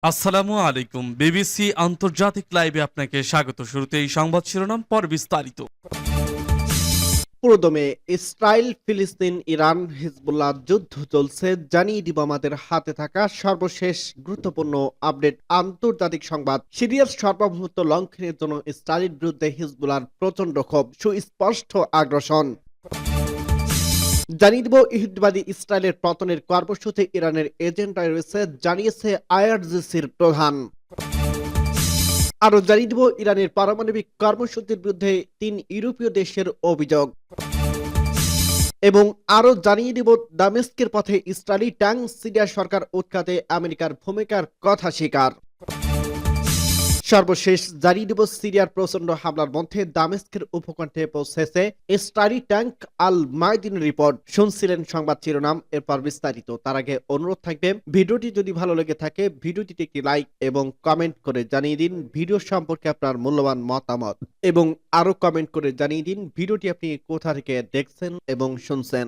আসসালামু আলাইকুম। বিবিসি আন্তর্জাতিক লাইভে আপনাকে স্বাগত। শুরুতেই সংবাদ শিরোনাম, পর বিস্তারিত। পুরোদমে ইসরায়েল, ফিলিস্তিন, ইরান, হিজবুল্লাহ যুদ্ধ চলছে, জানিয়ে দিব আমাদের হাতে থাকা সর্বশেষ গুরুত্বপূর্ণ আপডেট। আন্তর্জাতিক সংবাদ। সিরিয়ার সার্বভৌমত্ব লঙ্ঘনের জন্য ইসরায়েলের বিরুদ্ধে হিজবুল্লাহর প্রচন্ড ক্ষোভ, সুস্পষ্ট আগ্রাসন। জানিয়ে দিব ইহুদিবাদী ইসরায়েলের পতনের কর্মসূচি ইরানের এজেন্ডায় রয়েছে, জানিয়েছে আইআরজিসির প্রধান। আরো জানিয়ে দিব ইরানের পারমাণবিক কর্মসূচির বিরুদ্ধে 3 ইউরোপীয় দেশের অভিযোগ। এবং আরো জানিয়ে দিব দামেস্কের পথে ইসরায়েলি ট্যাঙ্ক, সিরিয়া সরকার উৎখাতে আমেরিকার ভূমিকার কথা স্বীকার। সর্বশেষ জানিয়ে দিব সিরিয়ার প্রচন্ড হামলার মধ্যে দামেস্কের উপকণ্ঠে পৌঁছেছে ইসরায়েলি ট্যাঙ্ক। আল মাইদিন রিপোর্ট শুনছিলেন সংবাদ শিরোনাম, এরপর বিস্তারিত। তার আগে অনুরোধ থাকবে, ভিডিওটি যদি ভালো লেগে থাকে ভিডিওটিতে একটি লাইক এবং কমেন্ট করে জানিয়ে দিন ভিডিও সম্পর্কে আপনার মূল্যবান মতামত, এবং আরো কমেন্ট করে জানিয়ে দিন ভিডিওটি আপনি কোথা থেকে দেখছেন এবং শুনছেন।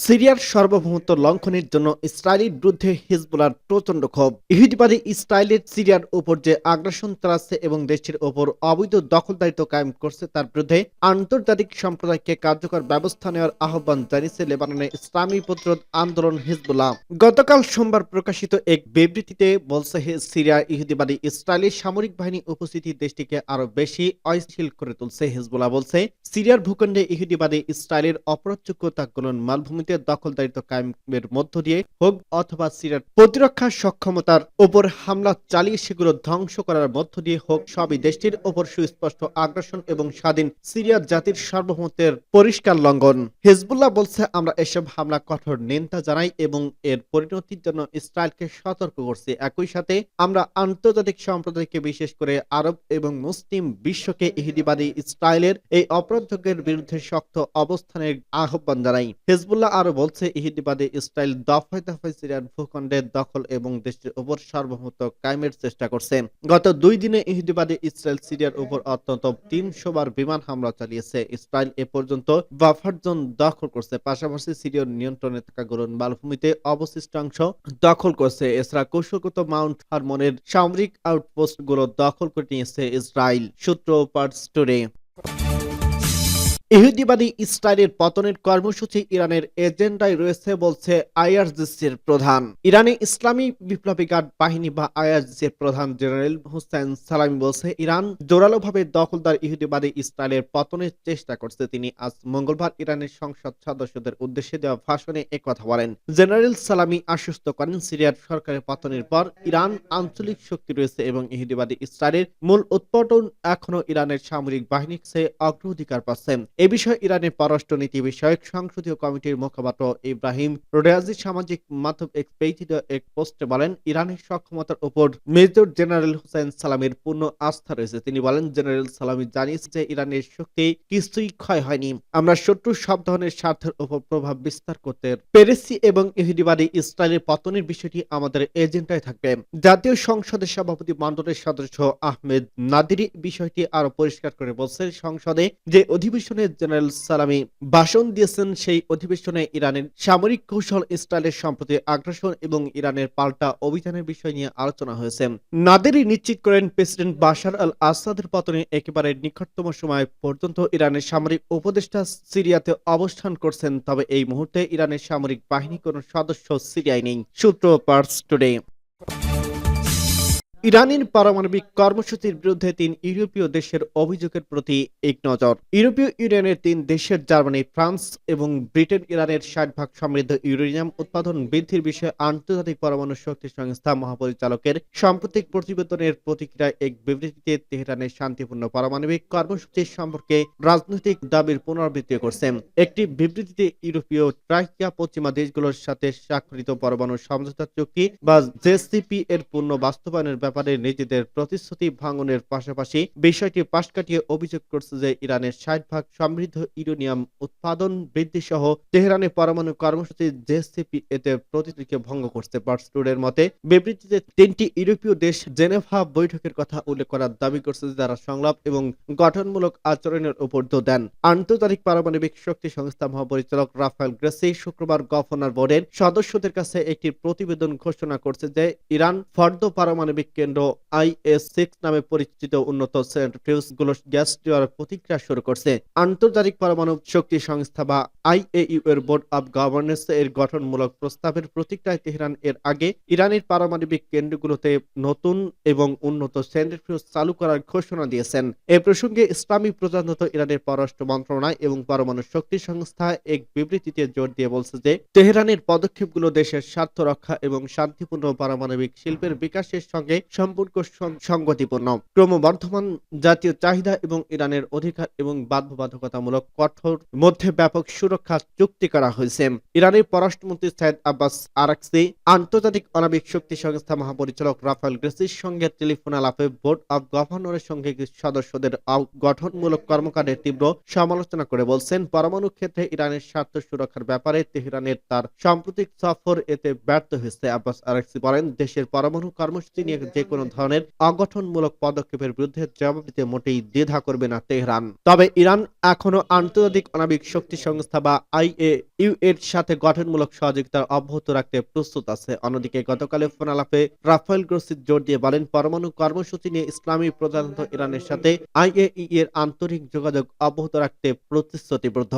সিরিয়ার সার্বভৌমত্ব লঙ্ঘনের জন্য ইসরায়েলের বিরুদ্ধে হিজবুল্লাহর প্রচন্ড ক্ষোভ। ইহুদিবাদী ইসরায়েলের সিরিয়ার উপর যে আগ্রাসন চালাচ্ছে এবং দেশটির উপর অবৈধ দখলদারিত্ব কায়েম করছে, তার বিরুদ্ধে আন্তর্জাতিক সম্প্রদায়কে কার্যকর ব্যবস্থা নেওয়ার আহ্বান জানিয়েছে লেবাননের ইসলামী প্রতিরোধ আন্দোলন হিজবুল্লাহ। গতকাল সোমবার প্রকাশিত এক বিবৃতিতে বলছে, সিরিয়া ইহুদিবাদী ইসরায়েলের সামরিক বাহিনী উপস্থিতি দেশটিকে আরো বেশি অস্থিতিশীল করে তুলছে। হিজবুল্লাহ বলছে, সিরিয়ার ভূখণ্ডে ইহুদিবাদী ইসরায়েলের অপরাধযোগ্য তা গোলান মালভূমিতে দখলদারিত্ব কায়েমের মধ্য দিয়ে হোক অথবা সিরিয়ার প্রতিরক্ষা সক্ষমতার উপর হামলা চালিয়ে সেগুলো ধ্বংস করার মধ্য দিয়ে হোক, সবই দেশটির উপর সুস্পষ্ট আগ্রাসন এবং স্বাধীন সিরিয়ার জাতির সার্বভৌমত্বের পরিষ্কার লঙ্ঘন। হিজবুল্লাহ বলছে, আমরা এসব হামলা কঠোর নিন্দা জানাই এবং এর পরিণতির জন্য ইসরায়েলকে সতর্ক করছি। একই সাথে আমরা আন্তর্জাতিক সম্প্রদায়কে, বিশেষ করে আরব এবং মুসলিম বিশ্বকে ইহুদিবাদী ইসরায়েলের এই অপরাধযজ্ঞের বিরুদ্ধে শক্ত অবস্থানের আহ্বান জানাই। হিজবুল্লাহ আরো বলছে, ইহুদিবাদী ইসরায়েল দফায় দফায় সিরিয়ার ভূখণ্ডের দখল এবং দেশটির উপর সার্বভৌমত্ব কায়েমের চেষ্টা করছে। গত 2 দিনে ইহুদিবাদী ইসরায়েল সিরিয়ার উপর অত্যন্ত 300 বার বিমান হামলা চালিয়েছে। ইসরায়েল এ পর্যন্ত বাফার জোন দখল করছে, পাশাপাশি সিরিয়ার নিয়ন্ত্রণে থাকা গোলান মালভূমিতে অবশিষ্টাংশ দখল করছে। এছাড়া কৌশলগত মাউন্ট হারমোনের সামরিক আউটপোস্ট গুলো দখল করে নিয়েছে ইসরায়েল। সূত্র পার্টস টুডে। ইহুদিবাদী ইসরায়েলের পতনের কর্মসূচি ইরানের এজেন্ডায় রয়েছে বলছে আইআরজিসির প্রধান। ইরানে ইসলামী বিপ্লবী গার্ড বাহিনী বা আইআরজিসির প্রধান জেনারেল হোসেন সালামি বলছে, ইরান জোরালোভাবে দখলদার ইহুদিবাদী ইসরায়েলের পতনের চেষ্টা করছে। তিনি আজ মঙ্গলবার ইরানের সংসদ সদস্যদের উদ্দেশ্যে দেওয়া ভাষণে একথা বলেন। জেনারেল সালামি আশ্বস্ত করেন, সিরিয়ার সরকারের পতনের পর ইরান আঞ্চলিক শক্তি রয়েছে এবং ইহুদিবাদী ইসরায়েলের মূল উৎপাদন এখনো ইরানের সামরিক বাহিনীর চেয়ে অগ্রাধিকার পাচ্ছে। এ বিষয়ে ইরানের পররাষ্ট্রনীতি বিষয়ক সংসদীয় কমিটির মুখপাত্র ইব্রাহিম রেয়াজি সামাজিক মাধ্যম এক্স পেজে এক পোস্টে বলেন, ইরানের সক্ষমতার উপর মেজর জেনারেল হোসেন সালামির পূর্ণ আস্থা রয়েছে। তিনি বলেন, জেনারেল সালামি জানিয়েছে যে ইরানের শক্তি কিছুই ক্ষয় হয়নি। আমরা শত্রুর সব ধরনের স্বার্থের উপর প্রভাব বিস্তার করতে পেরেছি এবং ইহুদিবাদী ইসরায়েলের পতনের বিষয়টি আমাদের এজেন্ডায় থাকবে। জাতীয় সংসদের সভাপতি মণ্ডলের সদস্য আহমেদ নাদিরি বিষয়টি আরো পরিষ্কার করে বলছেন, সংসদে যে অধিবেশনে জেনারেল সালামি ভাষণ দিয়েছেন, সেই অধিবেশনে ইরানের সামরিক কৌশল, ইসরায়েলের সম্প্রতি আগ্রাসন এবং ইরানের পাল্টা অভিযানের বিষয় নিয়ে আলোচনা হয়েছে। নাদেরি নিশ্চিত করেন, প্রেসিডেন্ট বাশার আল আসাদের পতনে একেবারে নিকটতম সময় পর্যন্ত ইরানের সামরিক উপদেষ্টা সিরিয়াতে অবস্থান করছেন, তবে এই মুহূর্তে ইরানের সামরিক বাহিনী কোনো সদস্য সিরিয়ায় নেই। সূত্র পার্টস টুডে। ইরানের পারমাণবিক কর্মসূচির বিরুদ্ধে 3 ইউরোপীয় দেশের অভিযোগের প্রতি এক নজর। ইউরোপীয় ইউনিয়নের 3 দেশের জার্মানি, ফ্রান্স এবং ব্রিটেন ইরানের 60% সমৃদ্ধ ইউরেনিয়াম উৎপাদন বৃদ্ধির বিষয়ে আন্তর্জাতিক পরমাণু শক্তি সংস্থা মহাপরিচালকের সাম্প্রতিক প্রতিবেদনের প্রতিক্রিয়ায় এক বিবৃতিতে তেহরানের শান্তিপূর্ণ পারমাণবিক কর্মসূচি সম্পর্কে রাজনৈতিক দাবির পুনরাবৃত্তি করছে। একটি বিবৃতিতে ইউরোপীয় ট্রাইকিয়া পশ্চিমা দেশগুলোর সাথে স্বাক্ষরিত পরমাণু সমঝোতা চুক্তি বা জেসিপি এর পূর্ণ বাস্তবায়নের ব্যাপারে নিজেদের প্রতিশ্রুতি ভাঙনের পাশাপাশি বিষয়টি পাশ কাটিয়ে অভিযোগ করছে যে ইরানের 60% সমৃদ্ধ ইউরেনিয়াম উৎপাদন বৃদ্ধি সহ তেহরানের পরমাণু কর্মসূচি জেসিপি এতে প্রতিশ্রুতিকে ভঙ্গ করছে। পার্সটুডের মতে বিবৃতিতে 3টি ইউরোপীয় দেশ জেনেভা বৈঠকের কথা উল্লেখ করার দাবি করছে, যারা সংলাপ এবং গঠনমূলক আচরণের উপর জোর দেন। আন্তর্জাতিক পারমাণবিক শক্তি সংস্থা মহাপরিচালক রাফায়েল গ্রোসি শুক্রবার গভর্নর বোর্ডের সদস্যদের কাছে একটি প্রতিবেদন ঘোষণা করছে যে ইরান ফর্দ পারমাণবিক কেন্দ্র IS-6 নামে পরিচিত উন্নত সেন্ট্রিফিউজ গুলো গ্যাস দেওয়ার প্রতিক্রিয়া শুরু করছে। আন্তর্জাতিক পরমাণু শক্তি সংস্থা বা IAEA এর বোর্ড অব গভর্নর্স এর গঠনমূলক প্রস্তাবের প্রতিক্রিয়ায় তেহরান এর আগে ইরানের পারমাণবিক কেন্দ্রগুলোতে নতুন এবং উন্নত সেন্ট্রিফিউজ চালু করার ঘোষণা দিয়েছেন। এ প্রসঙ্গে ইসলামী প্রজাতন্ত্র ইরানের পররাষ্ট্র মন্ত্রণালয় এবং পরমাণু শক্তি সংস্থা এক বিবৃতিতে জোর দিয়ে বলছে যে তেহরানের পদক্ষেপগুলো দেশের স্বার্থ রক্ষা এবং শান্তিপূর্ণ পারমাণবিক শিল্পের বিকাশের সঙ্গে সম্পূর্ণ সংগতিপূর্ণ। ক্রমবর্ধমান জাতীয় চাহিদা এবং ইরানের অধিকার এবং বাধ্যবাধকতামূলক কঠোর মধ্যে ব্যাপক সুরক্ষা চুক্তি করা হয়েছে। ইরানের পররাষ্ট্রমন্ত্রী সাইদ আব্বাস আরাকচি আন্তর্জাতিক আণবিক শক্তি সংস্থা মহাপরিচালক রাফায়েল গ্রোসির সঙ্গে টেলিফোন আলাপে বোর্ড অব গভর্নরের সঙ্গে সদস্যদের গঠনমূলক কর্মকাণ্ডের তীব্র সমালোচনা করে বলছেন, পরমাণু ক্ষেত্রে ইরানের স্বার্থ সুরক্ষার ব্যাপারে তেহরানের তার সাম্প্রতিক সফর এতে ব্যর্থ হয়েছে। আব্বাস আরাকচি বলেন, দেশের পরমাণু কর্মসূচি নিয়ে যে কোনো ধরনের অগঠনমূলক পদক্ষেপের বিরুদ্ধে জবাব দিতে মোটেই দ্বিধা করবে না তেহরান। তবে ইরান এখনো আন্তর্জাতিক আণবিক শক্তি সংস্থা বা IAEA এর সাথে গঠনমূলক সহযোগিতা অব্যাহত রাখতে প্রস্তুত আছে। অন্যদিকে গতকালের ফোন আলাপে রাফায়েল গ্রোসি জোর দিয়ে বলেন, পরমাণু কর্মসূচি নিয়ে ইসলামী প্রজাতন্ত্র ইরানের সাথে IAEA এর আন্তরিক যোগাযোগ অব্যাহত রাখতে প্রতিশ্রুতিবদ্ধ।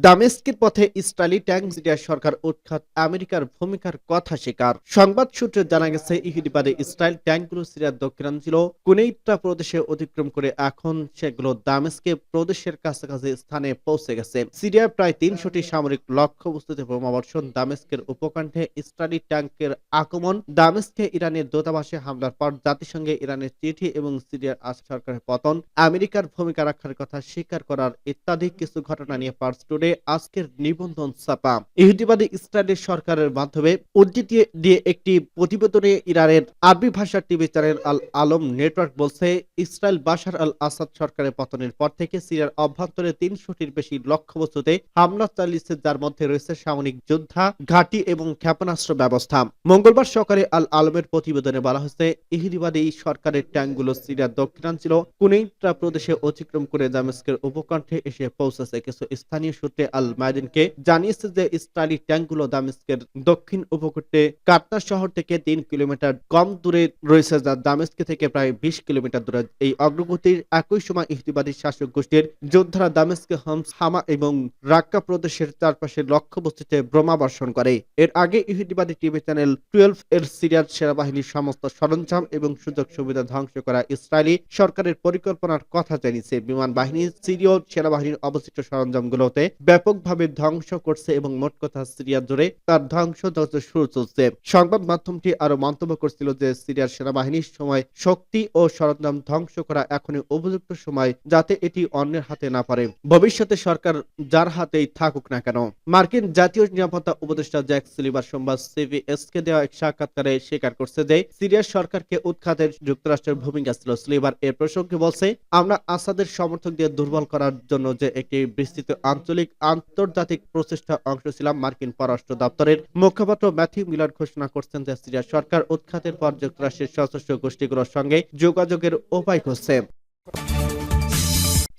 দামেস্কের পথে ইসরায়েলি ট্যাঙ্ক, সিরিয়ার সরকার উৎখাত, আমেরিকার ভূমিকার কথা স্বীকার। সংবাদ সূত্রে জানা গেছে, ইহুদিবাদী ইসরায়েল ট্যাঙ্কগুলো সিরিয়ার দক্ষিণাঞ্চল কুনেইত্রা প্রদেশে অতিক্রম করে এখন সেগুলো দামেস্কে প্রদেশের কাছাকাছি স্থানে পৌঁছে গেছে। সিরিয়ার প্রায় 300টি সামরিক লক্ষ্যবস্তুতে বোমাবর্ষণ, দামেস্কের উপকণ্ঠে ইসরায়েলি ট্যাঙ্কের আগমন, দামেস্কে ইরানের দূতাবাসে হামলার পর জাতিসংঘে ইরানের চিঠি এবং সিরিয়ার আসাদ সরকারের পতন, আমেরিকার ভূমিকা রাখার কথা স্বীকার করার ইত্যাদি কিছু ঘটনা নিয়ে পার্সটুডে আজকের নিবন্ধন ছাপা। ইহুদিবাদী ইসরায়েলের সরকারের মাধ্যমে উদ্ধৃতি দিয়ে একটি প্রতিবেদনে ইরানের আরবি ভাষার টিভি চ্যানেল আল আলম নেটওয়ার্ক বলছে, ইসরায়েল বাশার আল আসাদ সরকারের পতনের পর থেকে সিরিয়ার অভ্যন্তরে 300টির বেশি লক্ষ্যবস্তুতে হামলা চালিয়েছে, যার মধ্যে রয়েছে সামরিক যোদ্ধা ঘাঁটি এবং ক্ষেপণাস্ত্র ব্যবস্থা। মঙ্গলবার সকালে আল আলমের প্রতিবেদনে বলা হয়েছে, ইহুদিবাদী সরকারের ট্যাঙ্কগুলো সিরিয়ার দক্ষিণাঞ্চল কুনেইত্রা প্রদেশে অতিক্রম করে দামেস্কের উপকণ্ঠে এসে পৌঁছেছে। কিছু স্থানীয় সূত্রে আল মায়াদিনকে জানিয়েছে যে ইসরায়েলি ট্যাঙ্কগুলো দামেস্কের দক্ষিণ উপকূলে কাটনা শহর থেকে 3 কিলোমিটার কম দূরে রয়েছে, যা দামেস্ক থেকে প্রায় 20 কিলোমিটার দূরে। এই অগ্রগতির একই সময় ইহুদিবাদী শাসক গোষ্ঠীর যোদ্ধারা দামেস্কে হোমস, হামা এবং রাক্কা প্রদেশের চারপাশে লক্ষ্যবস্তুতে বোমাবর্ষণ করে। এর আগে ইহুদিবাদী টিভি চ্যানেল 12 এর সিরিয়ার সেনাবাহিনীর সমস্ত সরঞ্জাম এবং সুযোগ সুবিধা ধ্বংস করা ইসরায়েলি সরকারের পরিকল্পনার কথা জানিয়েছে। বিমান বাহিনী সিরীয় সেনাবাহিনীর অবশিষ্ট সরঞ্জামগুলোতে ব্যাপকভাবে ধ্বংস করছে এবং মোট কথা সিরিয়া জুড়ে তার ধ্বংস শুরু চলছে। সংবাদ মাধ্যমটি আরো মন্তব্য করছিল যে সিরিয়ার সেনাবাহিনীর সময় শক্তি ও সরঞ্জাম ধ্বংস করা এখনই উপযুক্ত সময়, যাতে এটি অন্যের হাতে না পারে। ভবিষ্যতে সরকার যার হাতেই থাকুক না কেন। মার্কিন জাতীয় নিরাপত্তা উপদেষ্টা জ্যাক সুলিভান সোমবার CBS কে দেওয়া এক সাক্ষাৎকারে স্বীকার করছে যে সিরিয়ার সরকারকে উৎখাতের যুক্তরাষ্ট্রের ভূমিকা ছিল। সুলিভান এর প্রসঙ্গে বলছে, আমরা আসাদের সমর্থকদের দুর্বল করার জন্য যে একটি বিস্তৃত আঞ্চলিক আন্তর্জাতিক প্রচেষ্টার অংশ ছিলাম। মার্কিন পররাষ্ট্র দপ্তরের মুখপাত্র ম্যাথিউ মিলার ঘোষণা করছেন যে সিরিয়ার সরকার উৎখাতের পর যুক্তরাষ্ট্রের সশস্ত্র গোষ্ঠীগুলোর সঙ্গে যোগাযোগের উপায় খুঁজছে।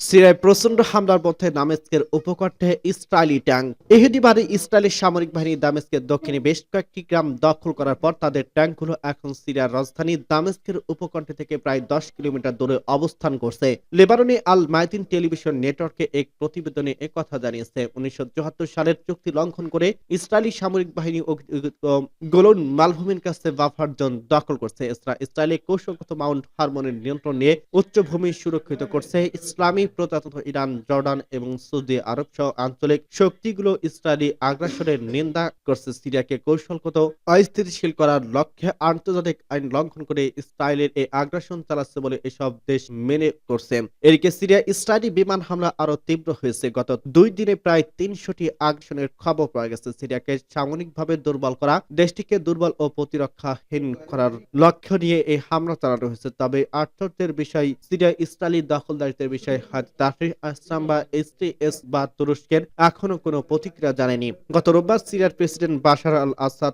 সিরিয়ায় প্রচন্ড হামলার মধ্যে দামেস্কের উপকণ্ঠে ইসরায়েলি ট্যাঙ্ক। ইহুদিবাদী ইসরায়েলি সামরিক বাহিনী দামেস্কের দক্ষিণে বেশ কয়েকটি গ্রাম দখল করার পর তাদের ট্যাঙ্কগুলো এখন সিরিয়ার রাজধানী দামেস্কের উপকণ্ঠে থেকে প্রায় 10 কিলোমিটার দূরে অবস্থান করছে। লেবাননে আল মায়াদিন টেলিভিশন নেটওয়ার্কে এক প্রতিবেদনে একথা জানিয়েছে। 1974 সালের চুক্তি লঙ্ঘন করে ইসরায়েলি সামরিক বাহিনী গোলন মালভূমির কাছে বাফার জোন দখল করছে। ইসরায়েলি কৌশলগত মাউন্ট হারমনের নিয়ন্ত্রণ নিয়ে উচ্চভূমি সুরক্ষিত করছে। ইসলামী প্রজাতন্ত্র ইরান, জর্ডান এবং সৌদি আরব সহ আঞ্চলিক শক্তিগুলো ইসরায়েলি আগ্রাসনের নিন্দা করছে। সিরিয়াকে কৌশলগত অস্থিতিশীল করার লক্ষ্যে আন্তর্জাতিক আইন লঙ্ঘন করে ইসরায়েলের এই আগ্রাসন চালাচ্ছে বলে এসব দেশ মেনে করছে। এদিকে সিরিয়া ইসরায়েলি বিমান হামলা আরো তীব্র হয়েছে। গত 2 দিনে প্রায় 300টি আগ্রাসনের খবর পাওয়া গেছে। সিরিয়াকে সামরিকভাবে দুর্বল করা, দেশটিকে দুর্বল ও প্রতিরক্ষাহীন করার লক্ষ্য নিয়ে এই হামলা চালানো হয়েছে। তবে আশ্চর্যের বিষয়, সিরিয়া ইসরায়েলি দখলদারিত্বের বিষয়ে হাজ তাহরির আশরাম বা এসটিএস বা তুরস্কের এখনো কোনো প্রতিক্রিয়া জানায়নি। গত রোববার সিরিয়ার প্রেসিডেন্ট বাশার আল আসাদ